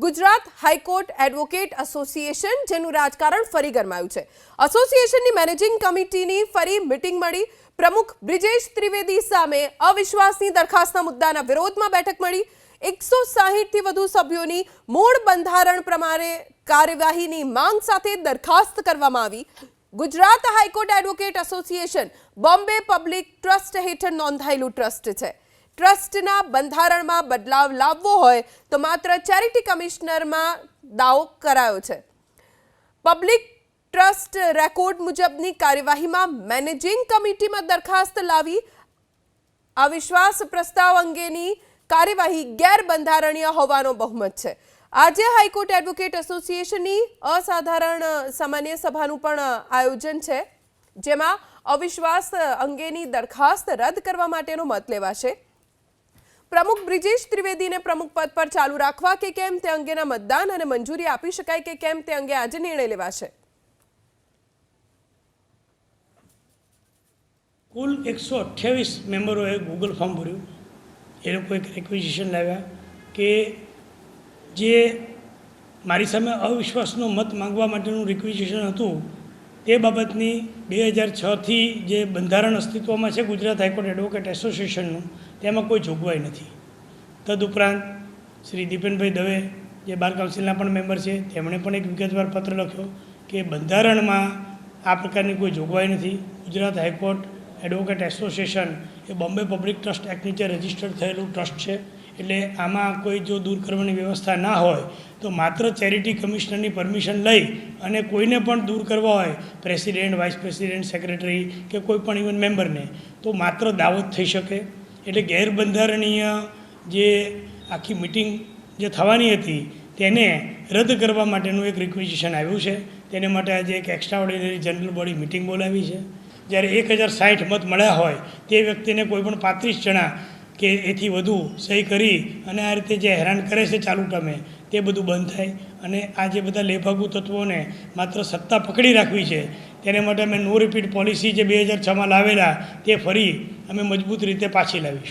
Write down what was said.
Gujarat high court advocate association જેનું રાજકારણ ફરી ગરમાયું છે। એસોસિએશનની મેનેજિંગ કમિટીની ફરી મીટિંગ મળી। પ્રમુખ બ્રિજેશ ત્રિવેદી સામે અવિશ્વાસની દરખાસ્તના મુદ્દાના વિરોધમાં બેઠક મળી। 160 થી વધુ સભ્યોની મૂળ બંધારણ પ્રમાણે કાર્યવાહીની માંગ સાથે દરખાસ્ત કરવામાં આવી। Gujarat high court advocate association Bombay public trust હેઠળ નોંધાયેલું ટ્રસ્ટ છે। ટ્રસ્ટના બંધારણમાં બદલાવ લાવવો હોય તો માત્ર ચેરિટી કમિશનરમાં દાવો કરાયો છે। પબ્લિક ટ્રસ્ટ રેકોર્ડ મુજબની કાર્યવાહીમાં મેનેજિંગ કમિટીમાં દરખાસ્ત લાવી અવિશ્વાસ પ્રસ્તાવ અંગેની કાર્યવાહી ગેરબંધારણીય હોવાનો બહુમત છે। આજે હાઈકોર્ટ એડવોકેટ એસોસિએશનની અસાધારણ સામાન્ય સભાનું પણ આયોજન છે, જેમાં અવિશ્વાસ અંગેની દરખાસ્ત રદ કરવા માટેનો મત લેવાશે। પ્રમુખ બ્રિજેશ ત્રિવેદીને પ્રમુખ પદ પર ચાલુ રાખવા કે કેમ તે અંગેના મતદાન અને મંજૂરી આપી શકાય કે કેમ તે અંગે આજે નિર્ણય લેવાશે। કુલ 128 મેમ્બરોએ ગૂગલ ફોર્મ ભર્યું। એ લોકો એક રિક્વેઝિશન લાવ્યા કે જે મારી સામે અવિશ્વાસનો મત માંગવા માટેનું રિક્વેઝિશન હતું તે બાબતની 2006થી જે બંધારણ અસ્તિત્વમાં છે ગુજરાત હાઈકોર્ટ એડવોકેટ એસોસિએશનનું, તેમાં કોઈ જોગવાઈ નથી। તદુપરાંત શ્રી દીપેનભાઈ દવે જે બાર કાઉન્સિલના પણ મેમ્બર છે, તેમણે પણ એક વિગતવાર પત્ર લખ્યો કે બંધારણમાં આ પ્રકારની કોઈ જોગવાઈ નથી। ગુજરાત હાઈકોર્ટ એડવોકેટ એસોસિએશન એ બોમ્બે પબ્લિક ટ્રસ્ટ એક્ટ નીચે રજિસ્ટર્ડ થયેલું ટ્રસ્ટ છે, એટલે આમાં કોઈ જો દૂર કરવાની વ્યવસ્થા ના હોય તો માત્ર ચેરિટી કમિશનરની પરમિશન લઈ અને કોઈને પણ દૂર કરવા હોય, પ્રેસિડેન્ટ, વાઇસ પ્રેસિડેન્ટ, સેક્રેટરી કે કોઈ પણ ઇવન મેમ્બરને, તો માત્ર દાવો જ થઈ શકે। એટલે ગેરબંધારણીય જે આખી મિટિંગ જે થવાની હતી તેને રદ કરવા માટેનું એક રિક્વેઝિશન આવ્યું છે। તેને માટે આજે એક એક્સ્ટ્રાઓર્ડિનરી જનરલ બોડી મિટિંગ બોલાવી છે। જ્યારે 1060 મત મળ્યા હોય તે વ્યક્તિને કોઈ પણ 35 જણા કે એથી વધુ સહી કરી અને આ રીતે જે હેરાન કરે છે ચાલુ ટર્મે, તે બધું બંધ થાય અને આ જે બધા લેભાગુ તત્વોને માત્ર સત્તા પકડી રાખવી છે, તેને માટે અમે નો રિપીટ પોલિસી જે 2006માં લાવેલા તે ફરી અમે મજબૂત રીતે પાછી લાવીશું।